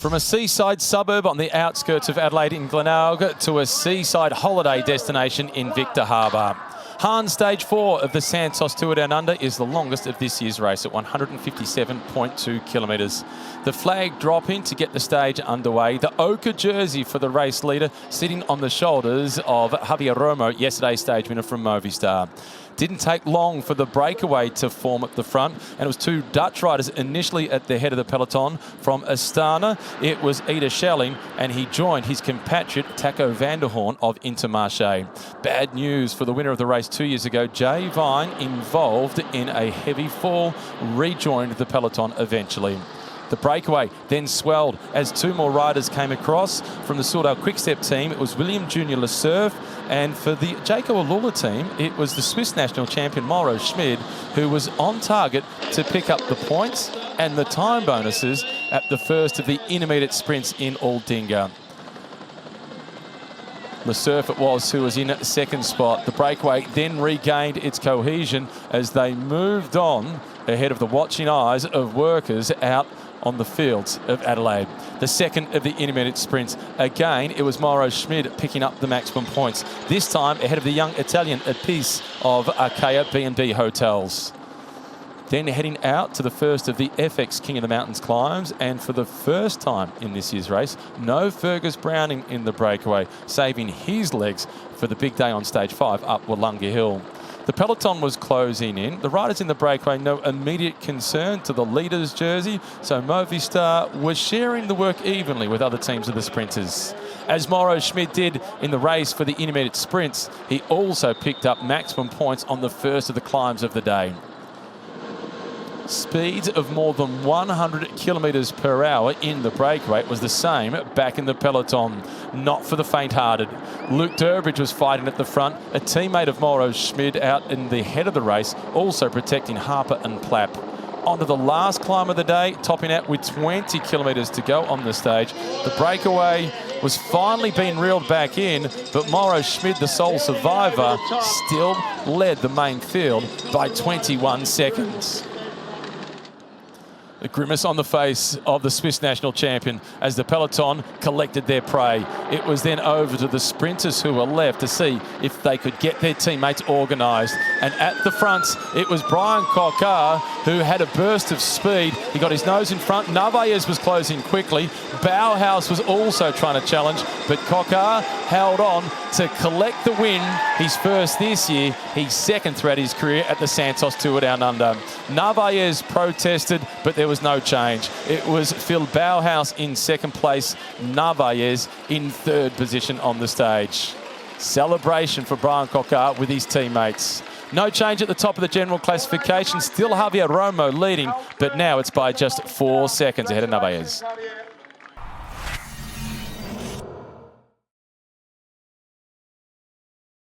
From a seaside suburb on the outskirts of Adelaide in Glenelg to a seaside holiday destination in Victor Harbour. Hahn Stage 4 of the Santos Tour Down Under is the longest of this year's race at 157.2 kilometres. The flag drop-in to get the stage underway. The ochre jersey for the race leader sitting on the shoulders of Javier Romo, yesterday's stage winner from Movistar. Didn't take long for the breakaway to form at the front, and it was two Dutch riders initially at the head of the peloton. From Astana, it was Ida Schelling, and he joined his compatriot Taco van der Hoorn of Intermarché. Bad news for the winner of the race 2 years ago. Jay Vine, involved in a heavy fall, rejoined the peloton eventually. The breakaway then swelled as two more riders came across. From the Soudal Quickstep team, it was William Junior Lesurf, and for the Jaco Alula team, it was the Swiss national champion Mauro Schmid, who was on target to pick up the points and the time bonuses at the first of the intermediate sprints in Aldinga. Lesurf it was who was in second spot. The breakaway then regained its cohesion as they moved on ahead of the watching eyes of workers out on the fields of Adelaide. The second of the intermediate sprints. Again, it was Mauro Schmid picking up the maximum points. This time ahead of the young Italian Apis of Archaea B&B Hotels. Then heading out to the first of the FX King of the Mountains climbs, and for the first time in this year's race, no Fergus Browning in the breakaway, saving his legs for the big day on stage 5 up Wollonga Hill. The peloton was closing in. The riders in the breakaway, no immediate concern to the leader's jersey, so Movistar was sharing the work evenly with other teams of the sprinters. As Mauro Schmid did in the race for the intermediate sprints, he also picked up maximum points on the first of the climbs of the day. Speeds of more than 100 kilometres per hour in the breakaway was the same back in the peloton. Not for the faint-hearted. Luke Durbridge was fighting at the front, a teammate of Mauro Schmid out in the head of the race, also protecting Harper and Plapp. Onto the last climb of the day, topping out with 20 kilometres to go on the stage. The breakaway was finally being reeled back in, but Mauro Schmid, the sole survivor, still led the main field by 21 seconds. A grimace on the face of the Swiss national champion as the peloton collected their prey. It was then over to the sprinters who were left to see if they could get their teammates organised. And at the front, it was Brian Coquard who had a burst of speed. He got his nose in front. Narvaez was closing quickly. Bauhaus was also trying to challenge, but Coquard held on to collect the win. His first this year, his second throughout his career at the Santos Tour Down Under. Narvaez protested, but there was no change. It was Phil Bauhaus in second place, Narvaez in third position on the stage. Celebration for Brian Coquard with his teammates. No change at the top of the general classification. Still Javier Romo leading, but now it's by just 4 seconds ahead of Narvaez.